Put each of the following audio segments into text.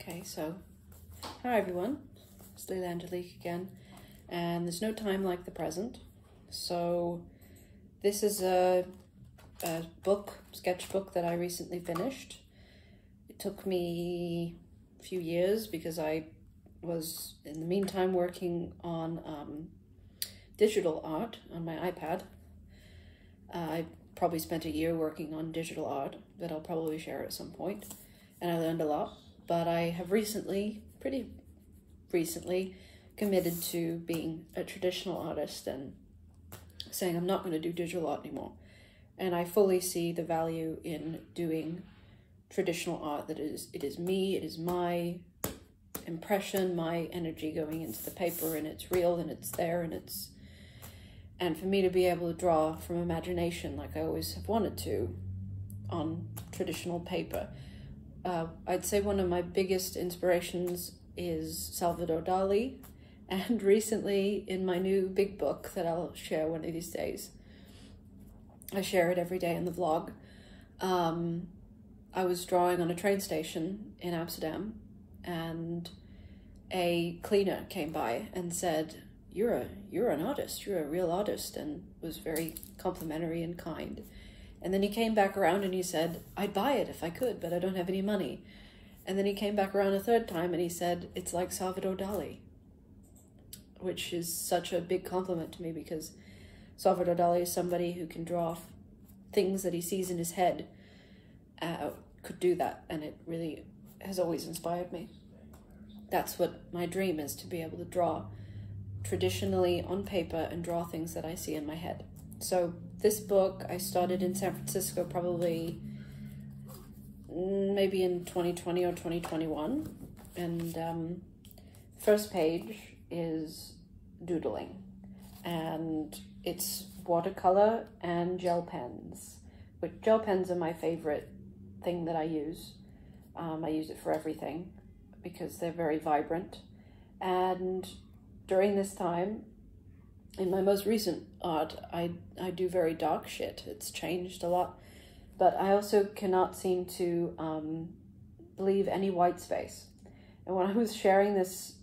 Okay, so hi everyone, it's Lila'Angelique again, and there's no time like the present. So this is a sketchbook that I recently finished. It took me a few years because I was in the meantime working on digital art on my iPad. I probably spent a year working on digital art that I'll probably share at some point, and I learned a lot. But I have pretty recently, committed to being a traditional artist and saying I'm not going to do digital art anymore. And I fully see the value in doing traditional art. That it is me, it is my impression, my energy going into the paper, and it's real and it's there, and for me to be able to draw from imagination like I always have wanted to on traditional paper. I'd say one of my biggest inspirations is Salvador Dali, and recently in my new big book that I'll share one of these days, I share it every day in the vlog, I was drawing on a train station in Amsterdam, and a cleaner came by and said, you're an artist, you're a real artist, and was very complimentary and kind. And then he came back around and he said, I'd buy it if I could, but I don't have any money. And then he came back around a third time and he said, it's like Salvador Dali, which is such a big compliment to me because Salvador Dali is somebody who can draw things that he sees in his head, could do that. And it really has always inspired me. That's what my dream is, to be able to draw traditionally on paper and draw things that I see in my head. So this book I started in San Francisco probably maybe in 2020 or 2021, and first page is doodling, and it's watercolor and gel pens, which gel pens are my favorite thing that I use. I use it for everything because they're very vibrant. And during this time, in my most recent art, I do very dark shit. It's changed a lot. But I also cannot seem to believe any white space. And when I was sharing this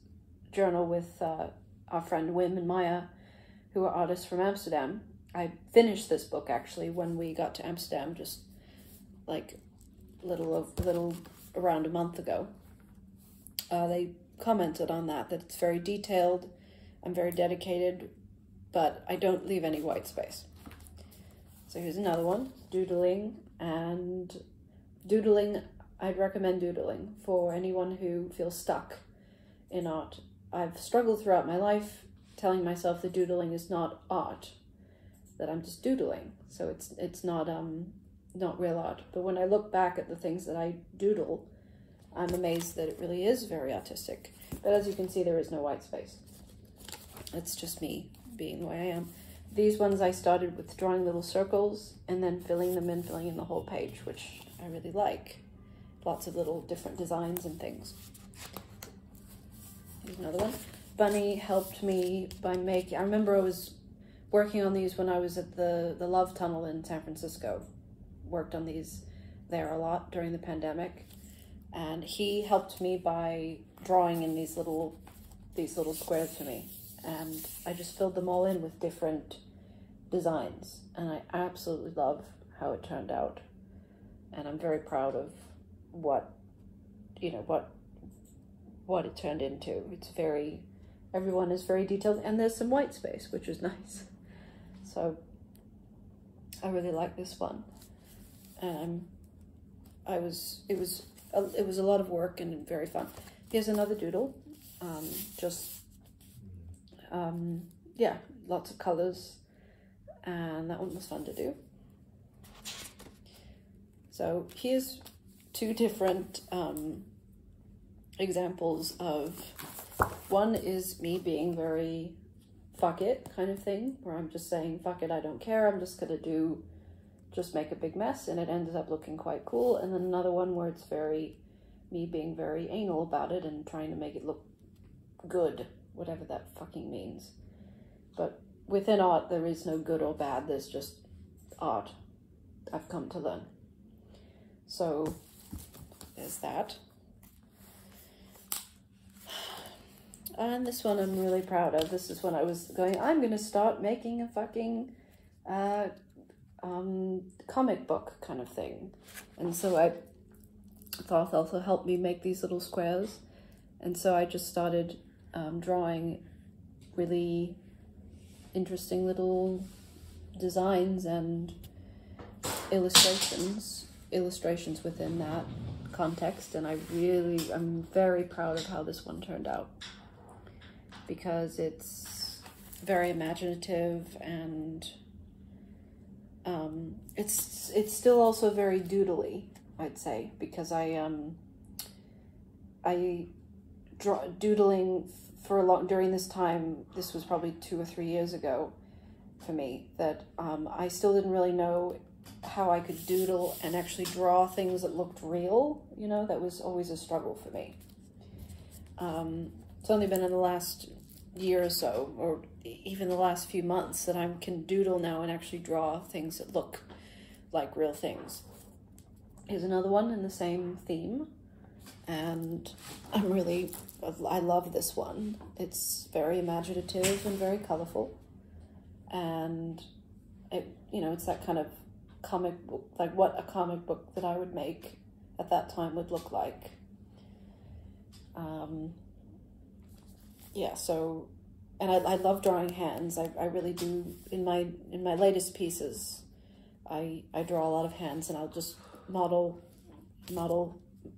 journal with our friend Wim and Maya, who are artists from Amsterdam, I finished this book actually when we got to Amsterdam, just like little around a month ago. They commented on that it's very detailed, I'm very dedicated, but I don't leave any white space. So here's another one, doodling. And doodling, I'd recommend doodling for anyone who feels stuck in art. I've struggled throughout my life telling myself that doodling is not art, that I'm just doodling. So it's not real art. But when I look back at the things that I doodle, I'm amazed that it really is very artistic. But as you can see, there is no white space. It's just me being the way I am. These ones I started with drawing little circles and then filling them in, filling in the whole page, which I really like. Lots of little different designs and things. Here's another one. Bunny helped me by making, I remember I was working on these when I was at the Love Tunnel in San Francisco. Worked on these there a lot during the pandemic. And he helped me by drawing in these little squares for me. And I just filled them all in with different designs. And I absolutely love how it turned out. And I'm very proud of what it turned into. It's everyone is very detailed, and there's some white space, which is nice. So I really like this one. It was a lot of work and very fun. Here's another doodle. Yeah, lots of colors, and that one was fun to do. So here's two different examples of, one is me being very fuck it kind of thing, where I'm just saying fuck it, I don't care, I'm just gonna just make a big mess, and it ends up looking quite cool. And then another one where it's me being very anal about it and trying to make it look good, whatever that fucking means. But within art, there is no good or bad, there's just art, I've come to learn. So there's that. And this one I'm really proud of. This is when I was going, I'm going to start making a fucking comic book kind of thing. And so I thought also helped me make these little squares. And so I just started drawing really interesting little designs and illustrations within that context. And I'm very proud of how this one turned out, because it's very imaginative, and it's still also very doodly, I'd say, because I draw doodling for a long, during this time, this was probably 2 or 3 years ago for me, that I still didn't really know how I could doodle and actually draw things that looked real, you know. That was always a struggle for me. It's only been in the last year or so, or even the last few months, that I can doodle now and actually draw things that look like real things. Here's another one in the same theme, and I love this one. It's very imaginative and very colorful, and it's that kind of comic book, like what a comic book that I would make at that time would look like. Yeah, so, and I love drawing hands. I really do. In my latest pieces, I draw a lot of hands, and I'll just model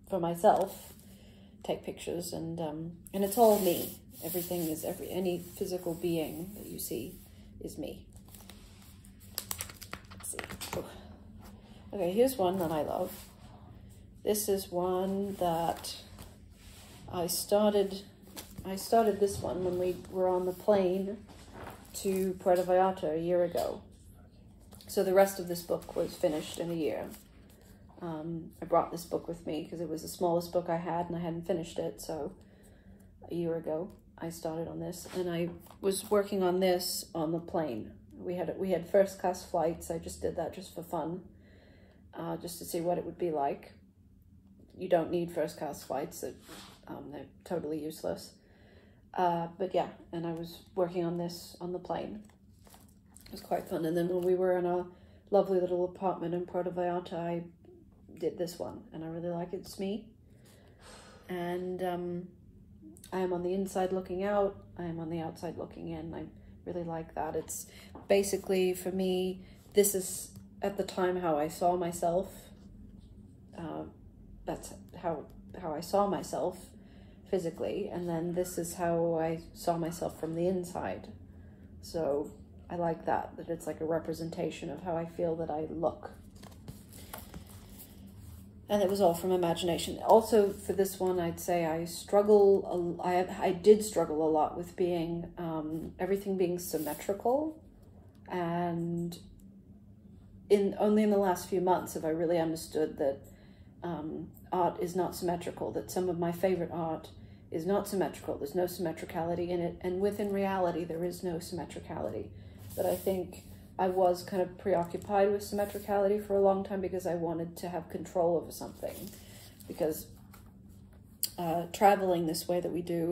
for myself, take pictures, and it's all me. Everything is any physical being that you see is me. Let's see. Oh. Okay, here's one that I love. This is one that I started this one when we were on the plane to Puerto Vallarta a year ago. So the rest of this book was finished in a year. I brought this book with me because it was the smallest book I had, and I hadn't finished it. So a year ago, I started on this, and I was working on this on the plane. We had first class flights. I just did that just for fun, just to see what it would be like. You don't need first class flights; they're totally useless. But yeah, and I was working on this on the plane. It was quite fun. And then when we were in a lovely little apartment in Puerto Vallarta, I did this one, and I really like it. It's me. And I am on the inside looking out. I am on the outside looking in. I really like that. It's basically, for me, this is at the time how I saw myself. That's how I saw myself physically, and then this is how I saw myself from the inside. So I like that it's like a representation of how I feel that I look. And it was all from imagination. Also, for this one, I'd say I did struggle a lot with being, everything being symmetrical. And only in the last few months have I really understood that art is not symmetrical, that some of my favorite art is not symmetrical. There's no symmetricality in it. And within reality, there is no symmetricality. But I think I was kind of preoccupied with symmetricality for a long time because I wanted to have control over something. Because traveling this way that we do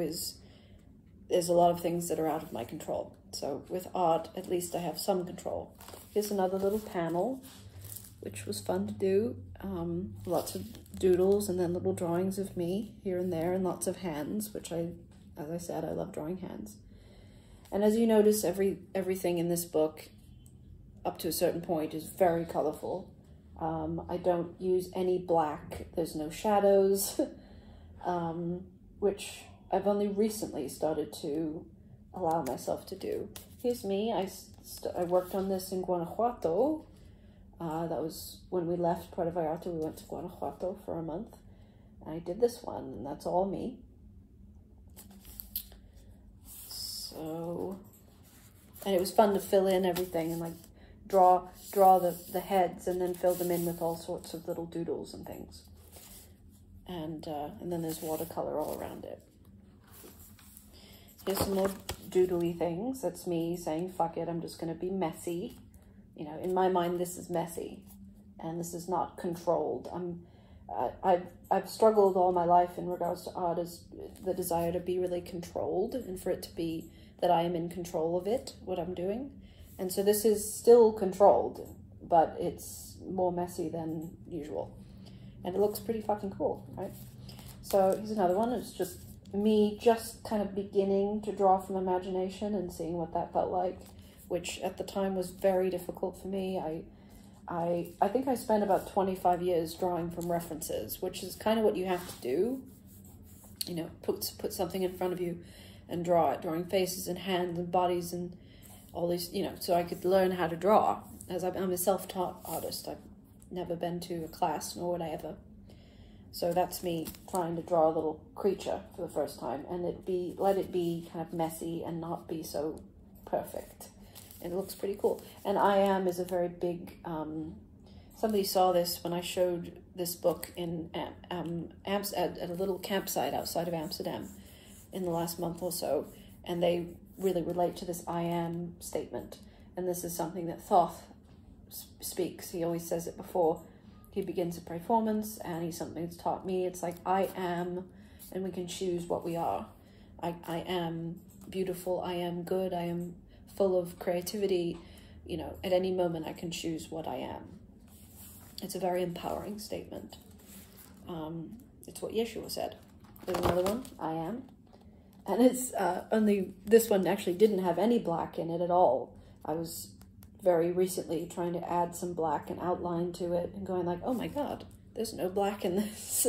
there's a lot of things that are out of my control. So with art, at least I have some control. Here's another little panel, which was fun to do. Lots of doodles and then little drawings of me here and there, and lots of hands, which as I said, I love drawing hands. And as you notice, everything in this book, up to a certain point, is very colorful. I don't use any black. There's no shadows, which I've only recently started to allow myself to do. Here's me. I worked on this in Guanajuato. That was when we left Puerto Vallarta. We went to Guanajuato for a month. And I did this one, and that's all me. So, and it was fun to fill in everything and like draw the heads and then fill them in with all sorts of little doodles and things. And then there's watercolor all around it. Here's some more doodly things. That's me saying, fuck it, I'm just going to be messy. You know, in my mind, this is messy, and this is not controlled. I've struggled all my life in regards to art, is the desire to be really controlled and for it to be that I am in control of it, what I'm doing. And so this is still controlled, but it's more messy than usual. And it looks pretty fucking cool, right? So here's another one. It's just me just kind of beginning to draw from imagination and seeing what that felt like, which at the time was very difficult for me. I think I spent about 25 years drawing from references, which is kind of what you have to do. You know, put something in front of you and draw it, drawing faces and hands and bodies and all these, you know, so I could learn how to draw. As I'm a self-taught artist, I've never been to a class, nor would I ever. So that's me trying to draw a little creature for the first time, and let it be kind of messy and not be so perfect. It looks pretty cool. And I Am is a very big, somebody saw this when I showed this book in at a little campsite outside of Amsterdam in the last month or so, and they really relate to this I am statement. And this is something that Thoth speaks. He always says it before he begins a performance, and he's something that's taught me. It's like, I am, and we can choose what we are. I am beautiful, I am good, I am full of creativity. You know, at any moment I can choose what I am. It's a very empowering statement. It's what Yeshua said. There's another one, I am. And it's only, this one actually didn't have any black in it at all. I was very recently trying to add some black and outline to it and going like, oh my God, there's no black in this.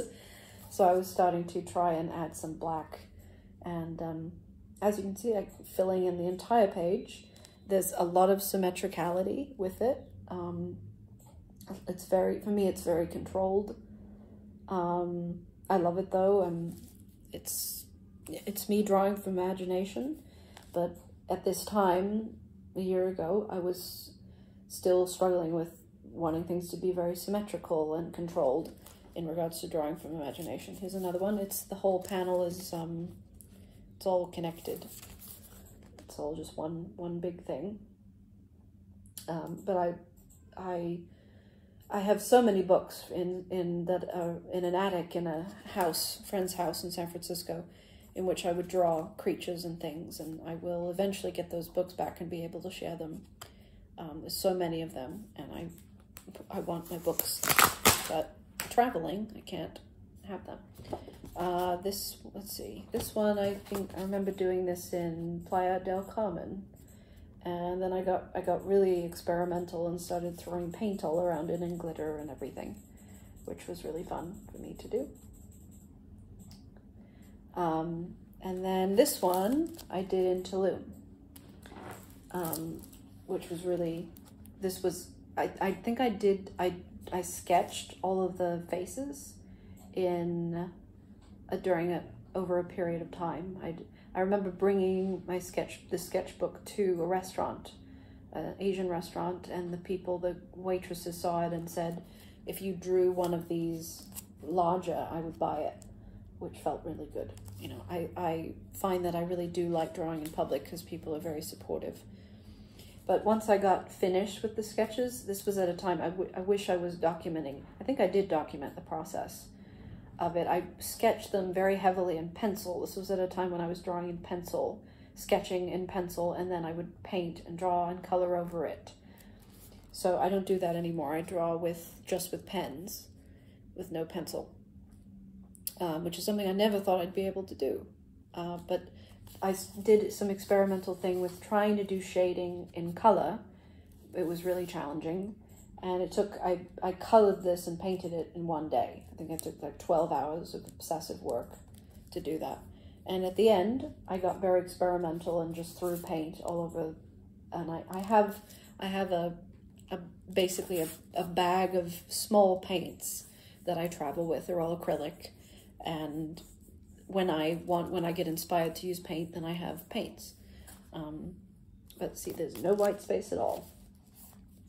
So I was starting to try and add some black. And as you can see, I'm filling in the entire page. There's a lot of symmetricality with it. It's very, for me, it's very controlled. I love it though, and it's me drawing from imagination. But at this time, a year ago, I was still struggling with wanting things to be very symmetrical and controlled in regards to drawing from imagination. Here's another one. It's the whole panel is it's all connected. It's all just one big thing. But I have so many books in an attic in a house, friend's house in San Francisco, in which I would draw creatures and things, and I will eventually get those books back and be able to share them. There's so many of them, and I want my books, but traveling, I can't have them. Let's see, this one, I think I remember doing this in Playa del Carmen, and then I got really experimental and started throwing paint all around it and glitter and everything, which was really fun for me to do. And then this one I did in Tulum, which was really, I think I sketched all of the faces over a period of time. I remember bringing the sketchbook to a restaurant, an Asian restaurant, and the waitresses saw it and said, if you drew one of these larger, I would buy it, which felt really good. You know, I find that I really do like drawing in public because people are very supportive. But once I got finished with the sketches, this was at a time I wish I was documenting. I think I did document the process of it. I sketched them very heavily in pencil. This was at a time when I was drawing in pencil, sketching in pencil, and then I would paint and draw and color over it. So I don't do that anymore. I draw just with pens, with no pencil. Which is something I never thought I'd be able to do. But I did some experimental thing with trying to do shading in color. It was really challenging. And I colored this and painted it in one day. I think it took like 12 hours of obsessive work to do that. And at the end, I got very experimental and just threw paint all over. And I have basically a bag of small paints that I travel with. They're all acrylic. And when I get inspired to use paint, then I have paints. But see, there's no white space at all.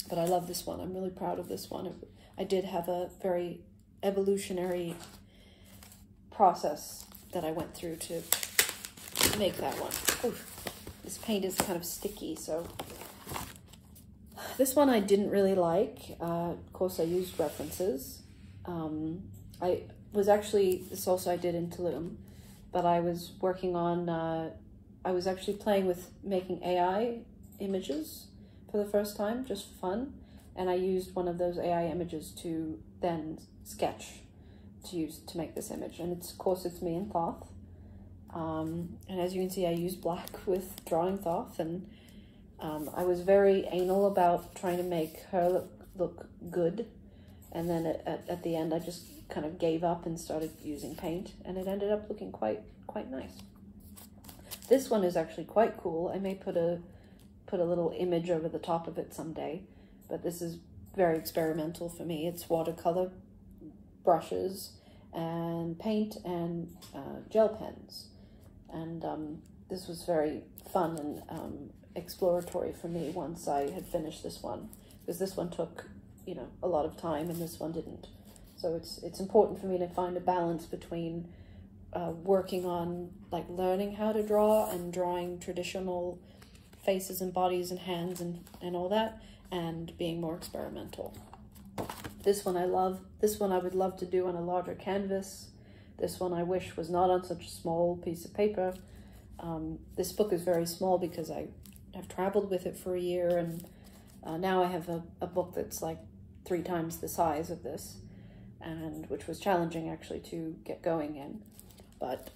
But I love this one. I'm really proud of this one. I did have a very evolutionary process that I went through to make that one. Oof, this paint is kind of sticky, so. This one I didn't really like. Of course, I used references. I was actually, this also I did in Tulum, but I was working on, I was actually playing with making AI images for the first time, just for fun. And I used one of those AI images to then sketch to use to make this image. And of course it's me in Thoth. And as you can see, I use black with drawing Thoth, and I was very anal about trying to make her look good. And then at the end, I just kind of gave up and started using paint, and it ended up looking quite nice. This one is actually quite cool. I may put a little image over the top of it someday, but this is very experimental for me. It's watercolor brushes and paint and gel pens, and this was very fun and exploratory for me once I had finished this one, because this one took, you know, a lot of time and this one didn't. So it's important for me to find a balance between working on like learning how to draw and drawing traditional faces and bodies and hands and all that, and being more experimental. This one I love. This one I would love to do on a larger canvas. This one I wish was not on such a small piece of paper. This book is very small because I have traveled with it for a year, and now I have a book that's like 3 times the size of this, and which was challenging actually to get going in, but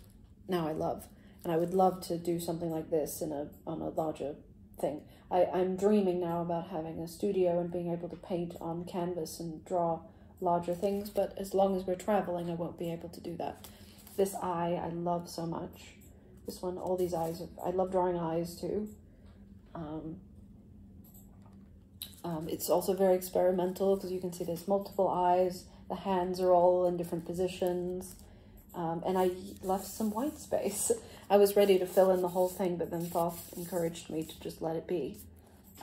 now I love. And I would love to do something like this on a larger thing. I'm dreaming now about having a studio and being able to paint on canvas and draw larger things, but as long as we're traveling, I won't be able to do that. This eye I love so much. This one, all these eyes, I love drawing eyes too. It's also very experimental because you can see there's multiple eyes. The hands are all in different positions. And I left some white space. I was ready to fill in the whole thing, but then Thoth encouraged me to just let it be.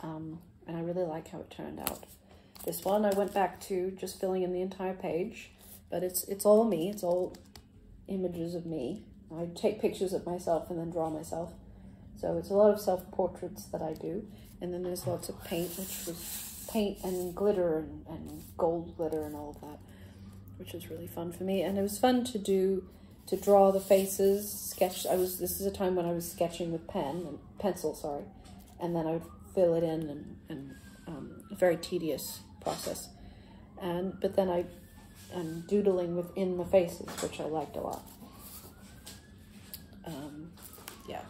And I really like how it turned out. This one I went back to just filling in the entire page, but it's all me. It's all images of me. I take pictures of myself and then draw myself. So it's a lot of self-portraits that I do. And then there's lots of paint, which was paint and glitter and gold glitter and all of that, which was really fun for me. And it was fun to draw the faces, sketch. This is a time when I was sketching with pencil, sorry. And then I would fill it in, and a very tedious process. But then I'm doodling within the faces, which I liked a lot. Yeah.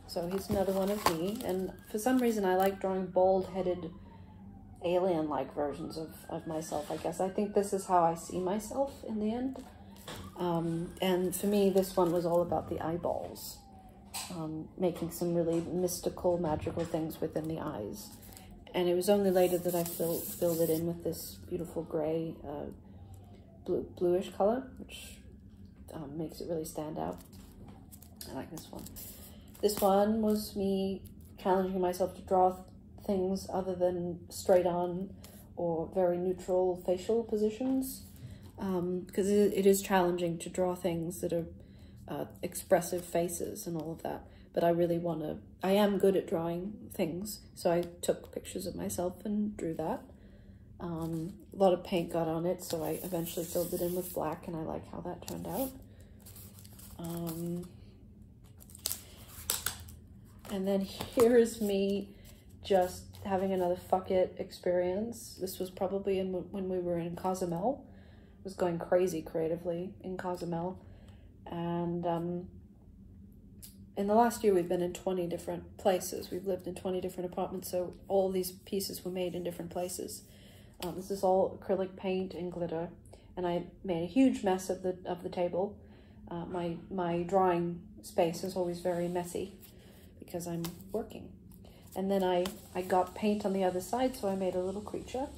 So here's another one of me, and for some reason I like drawing bald-headed, alien-like versions of myself, I guess. I think this is how I see myself in the end. And for me, this one was all about the eyeballs, making some really mystical, magical things within the eyes. And it was only later that I filled it in with this beautiful gray, bluish color, which makes it really stand out. I like this one. This one was me challenging myself to draw things other than straight on or very neutral facial positions, because it is challenging to draw things that are expressive faces and all of that. But I am good at drawing things, so I took pictures of myself and drew that. A lot of paint got on it, so I eventually filled it in with black, and I like how that turned out. And then here is me just having another fuck it experience. This was probably when we were in Cozumel. I was going crazy creatively in Cozumel. And in the last year, we've been in 20 different places. We've lived in 20 different apartments, so all these pieces were made in different places. This is all acrylic paint and glitter, and I made a huge mess of the table. My drawing space is always very messy because I'm working. And then I got paint on the other side, so I made a little creature,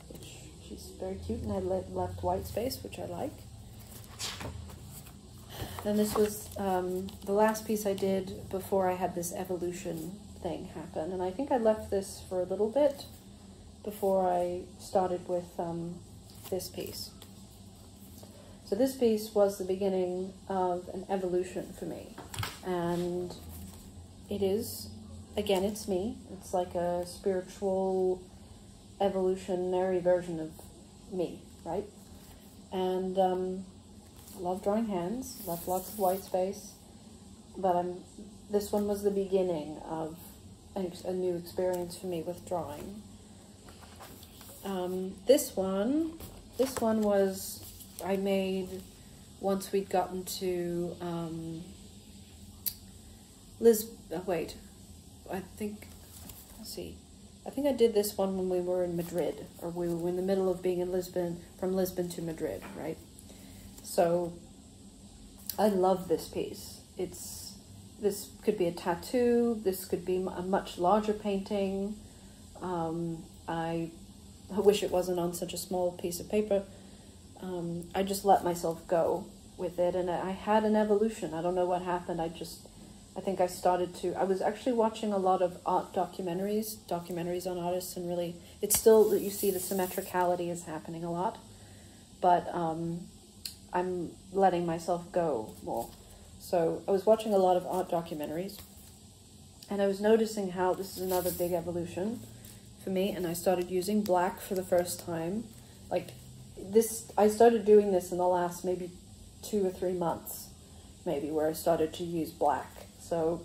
which she's very cute, and I left white space, which I like. Then this was the last piece I did before I had this evolution thing happen, and I think I left this for a little bit before I started with this piece. So this piece was the beginning of an evolution for me, and it is, again, it's me. It's like a spiritual, evolutionary version of me, right? and love drawing hands, left lots of white space, but this one was the beginning of a new experience for me with drawing. This one was, I made once we'd gotten to I think I did this one when we were in Madrid, or we were in the middle of being in Lisbon, from Lisbon to Madrid, right? So I love this piece. This could be a tattoo, this could be a much larger painting. I wish it wasn't on such a small piece of paper. I just let myself go with it, and I had an evolution. I don't know what happened. I think I was actually watching a lot of art documentaries on artists, and really, it's still that you see the symmetricality is happening a lot, but I'm letting myself go more. So I was watching a lot of art documentaries, and I was noticing how this is another big evolution for me, and I started using black for the first time. Like this, I started doing this in the last maybe 2 or 3 months, maybe, where I started to use black. So,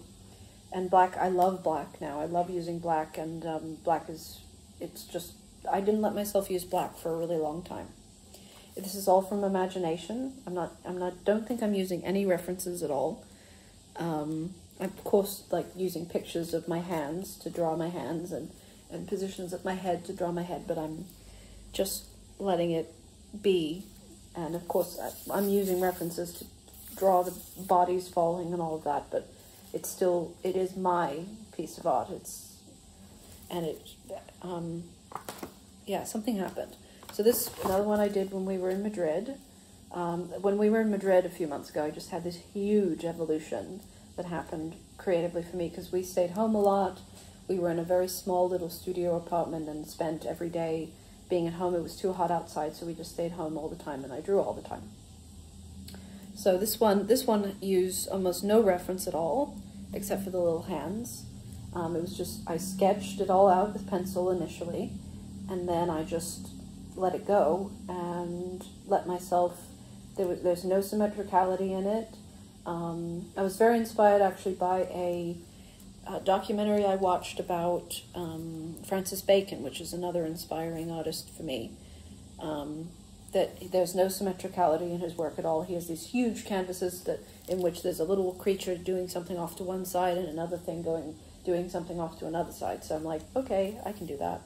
and black, I love black now. I love using black, and black I didn't let myself use black for a really long time. This is all from imagination. Don't think I'm using any references at all. I'm, of course, like using pictures of my hands to draw my hands, and positions of my head to draw my head, but I'm just letting it be. And of course, I'm using references to draw the bodies falling and all of that, but it is my piece of art. Something happened. So this, another one I did when we were in Madrid. When we were in Madrid a few months ago, I just had this huge evolution that happened creatively for me, because we stayed home a lot. We were in a very small little studio apartment and spent every day being at home. It was too hot outside, so we just stayed home all the time, and I drew all the time. So this one used almost no reference at all, except for the little hands. It was just, I sketched it all out with pencil initially, and then I just let it go and let myself, there's no symmetricality in it. I was very inspired actually by a documentary I watched about Francis Bacon, which is another inspiring artist for me. That there's no symmetricality in his work at all. He has these huge canvases in which there's a little creature doing something off to one side and another thing doing something off to another side. So I'm like, okay, I can do that.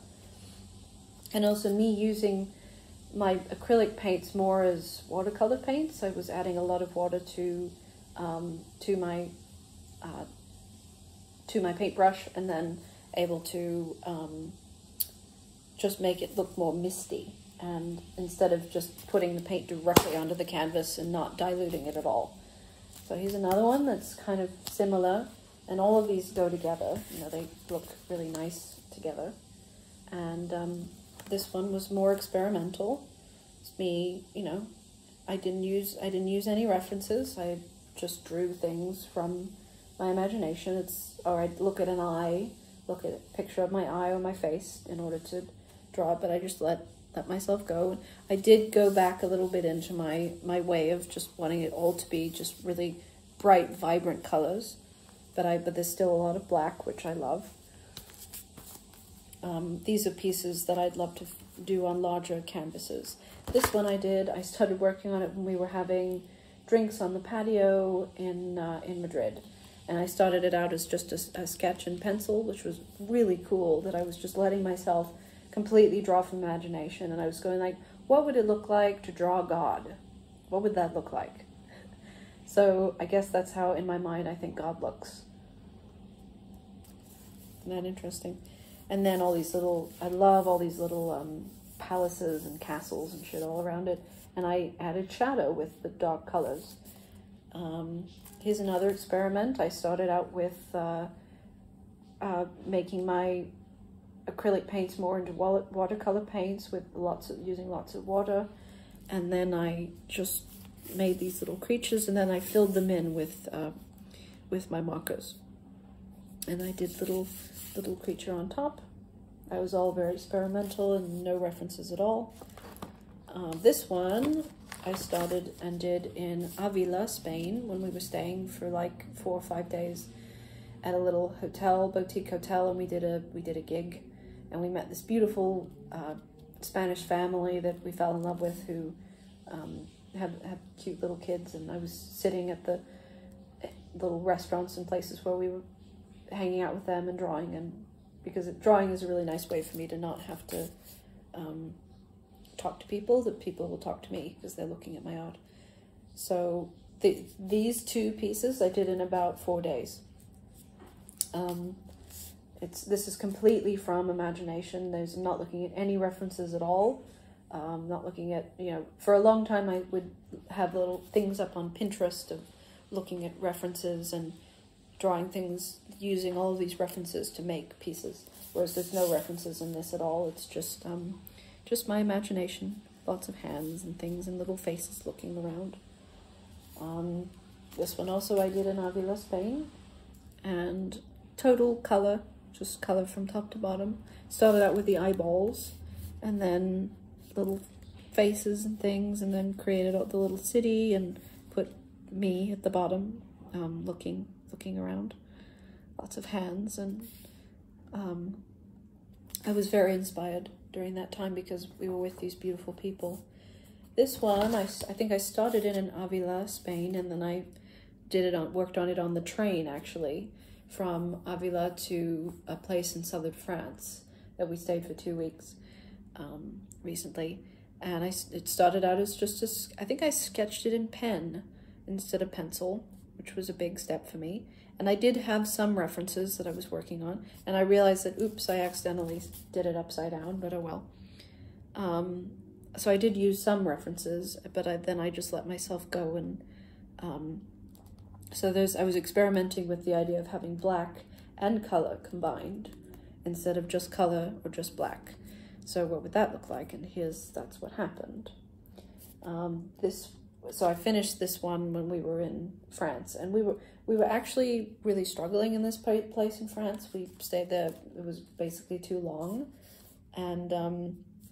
And also me using my acrylic paints more as watercolor paints. I was adding a lot of water to my paintbrush, and then able to just make it look more misty. And instead of just putting the paint directly onto the canvas and not diluting it at all. So here's another one that's kind of similar, and all of these go together. They look really nice together. And this one was more experimental. It's me, I didn't use any references. I just drew things from my imagination. I'd look at an eye, look at a picture of my eye or my face in order to draw it, but I just let myself go. I did go back a little bit into my way of just wanting it all to be just really bright, vibrant colors, but there's still a lot of black, which I love. These are pieces that I'd love to do on larger canvases. This one I started working on it when we were having drinks on the patio in Madrid, and I started it out as just a sketch in pencil, which was really cool, that I was just letting myself completely draw from imagination, and I was going like, what would it look like to draw God? What would that look like? So I guess that's how, in my mind, I think God looks. Isn't that interesting? And then I love all these little palaces and castles and shit all around it, and I added shadow with the dark colors. Here's another experiment. I started out with making my acrylic paints more into watercolor paints with using lots of water, and then I just made these little creatures, and then I filled them in with my markers, and I did little creature on top. I was all very experimental and no references at all. This one I started and did in Avila, Spain, when we were staying for like 4 or 5 days at a little hotel, boutique hotel, and we did a gig, and we met this beautiful Spanish family that we fell in love with, who have cute little kids, and I was sitting at the little restaurants and places where we were hanging out with them and drawing, and because drawing is a really nice way for me to not have to talk to people, that people will talk to me because they're looking at my art. So these 2 pieces I did in about 4 days. This is completely from imagination. I'm not looking at any references at all. Not looking at, for a long time I would have little things up on Pinterest of looking at references and drawing things using all of these references to make pieces, whereas there's no references in this at all. It's just my imagination, lots of hands and things and little faces looking around. This one also I did in Avila, Spain, and total color, just color from top to bottom. Started out with the eyeballs, and then little faces and things, and then created the little city and put me at the bottom, looking around. Lots of hands, and I was very inspired during that time because we were with these beautiful people. This one, I think I started in Avila, Spain, and then I worked on it on the train, actually, from Avila to a place in southern France that we stayed for 2 weeks recently. And it started out as I think I sketched it in pen instead of pencil, which was a big step for me. And I did have some references that I was working on, and I realized that, oops, I accidentally did it upside down, but oh well. So I did use some references, but then I just let myself go, and I was experimenting with the idea of having black and color combined instead of just color or just black. So what would that look like? And that's what happened. So I finished this one when we were in France, and we were actually really struggling in this place in France. We stayed there, it was basically too long, and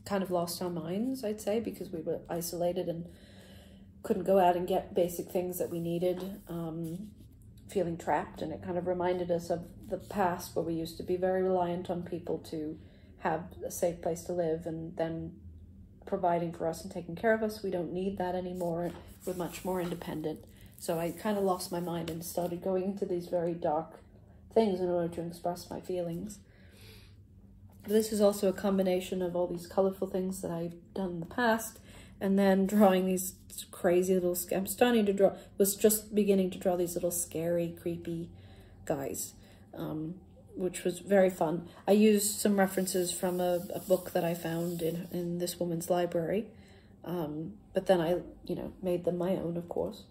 kind of lost our minds, I'd say, because we were isolated and couldn't go out and get basic things that we needed, feeling trapped. And it kind of reminded us of the past, where we used to be very reliant on people to have a safe place to live and then providing for us and taking care of us. We don't need that anymore. We're much more independent. So I kind of lost my mind and started going into these very dark things in order to express my feelings. This is also a combination of all these colorful things that I've done in the past, and then drawing these crazy little, was just beginning to draw these little scary, creepy guys, which was very fun. I used some references from a book that I found in this woman's library, but then I, made them my own, of course.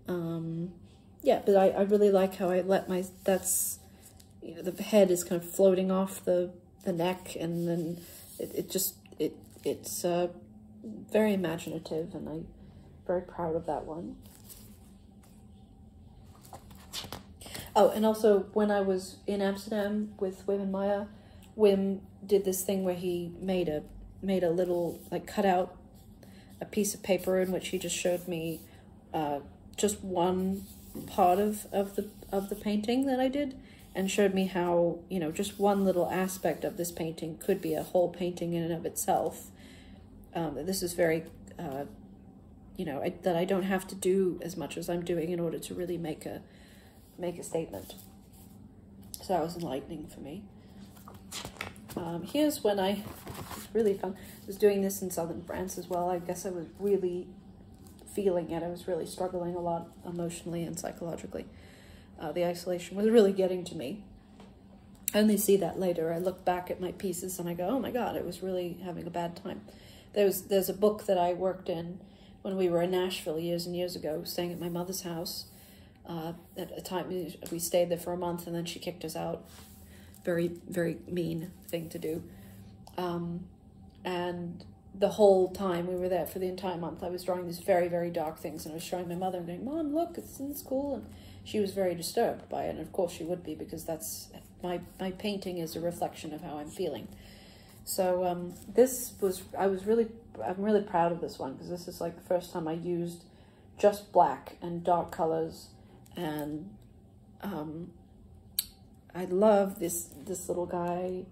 Yeah, but I really like how I let the head is kind of floating off the neck, and then it's very imaginative, and I'm very proud of that one. Oh, and also when I was in Amsterdam with Wim and Maya, Wim did this thing where he made a little, cut out a piece of paper in which he just showed me just one part of the painting that I did, and showed me how, just one little aspect of this painting could be a whole painting in and of itself. This is very, that I don't have to do as much as I'm doing in order to really make a statement. So that was enlightening for me. Here's when it's really fun. I was doing this in southern France as well. I guess I was really feeling it. I was really struggling a lot emotionally and psychologically. The isolation was really getting to me. I only see that later. I look back at my pieces and I go, oh my God, I was really having a bad time. There's a book that I worked in when we were in Nashville years and years ago, staying at my mother's house. At a time, we stayed there for a month, and then she kicked us out. Very, very mean thing to do. And the whole time we were there, for the entire month, I was drawing these very, very dark things, and I was showing my mother and going, Mom, look, it's in school. And she was very disturbed by it, and of course she would be, because that's my painting is a reflection of how I'm feeling. So I'm really proud of this one, because this is like the first time I used just black and dark colors, and I love this little guy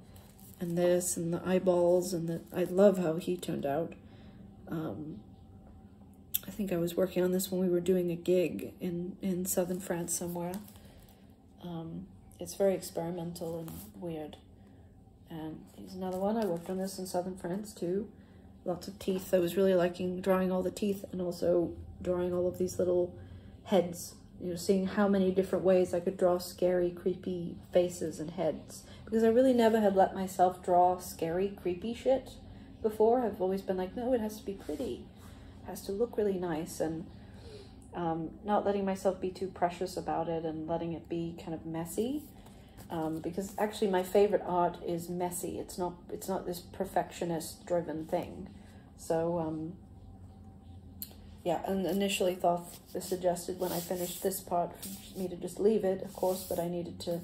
and this and the eyeballs, and I love how he turned out. I think I was working on this when we were doing a gig in southern France somewhere. It's very experimental and weird. And here's another one. I worked on this in southern France too. Lots of teeth. I was really liking drawing all the teeth, and also drawing all of these little heads. You know, seeing how many different ways I could draw scary, creepy faces and heads. Because I really never had let myself draw scary, creepy shit before. I've always been like, no, it has to be pretty. It has to look really nice, and not letting myself be too precious about it, and letting it be kind of messy. Because actually my favorite art is messy. It's not this perfectionist driven thing. So yeah, and initially suggested when I finished this part for me to just leave it, of course, but I needed to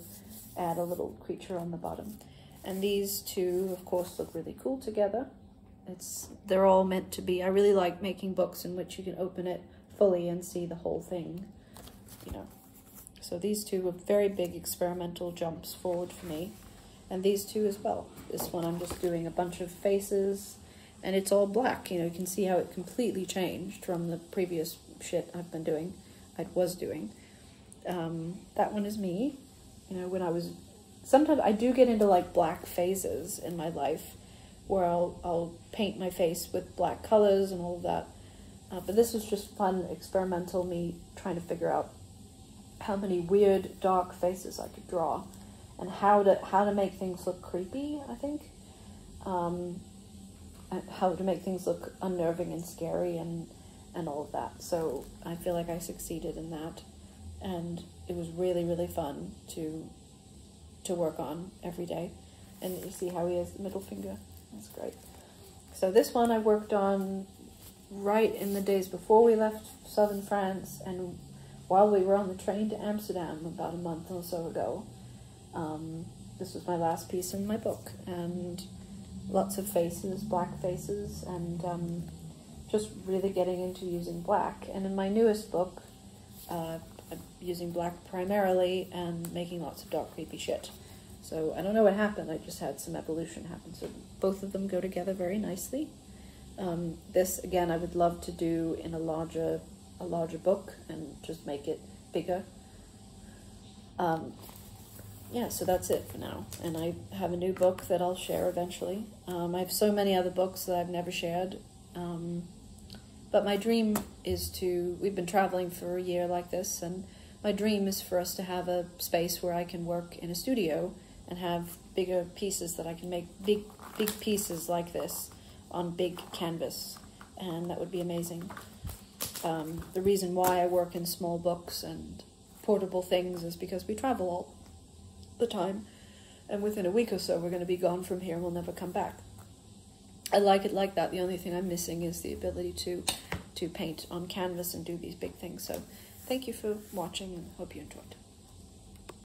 add a little creature on the bottom. And these two, of course, look really cool together. They're all meant to be. I really like making books in which you can open it fully and see the whole thing, you know. So these two were very big experimental jumps forward for me, and these two as well. This one I'm just doing a bunch of faces, and it's all black. You know, you can see how it completely changed from the previous shit I was doing. That one is me. You know, sometimes I do get into like black phases in my life, where I'll paint my face with black colors and all of that. But this was just fun, experimental, me trying to figure out how many weird, dark faces I could draw, and how to make things look creepy, I think. And how to make things look unnerving and scary and all of that. So I feel like I succeeded in that, and it was really, really fun to work on every day. And you see how he has the middle finger. That's great. So this one I worked on right in the days before we left southern France, and while we were on the train to Amsterdam about a month or so ago. This was my last piece in my book, and lots of faces, black faces, and just really getting into using black. And in my newest book, I'm using black primarily and making lots of dark, creepy shit. So I don't know what happened, I just had some evolution happen. So both of them go together very nicely. This, again, I would love to do in a larger book and just make it bigger. Yeah, so that's it for now. And I have a new book that I'll share eventually. I have so many other books that I've never shared. But my dream is we've been traveling for a year like this, and my dream is for us to have a space where I can work in a studio and have bigger pieces that I can make, big pieces like this on big canvas, and that would be amazing. The reason why I work in small books and portable things is because we travel all the time, and within a week or so we're going to be gone from here and we'll never come back. I like it like that. The only thing I'm missing is the ability to paint on canvas and do these big things. So thank you for watching, and hope you enjoyed.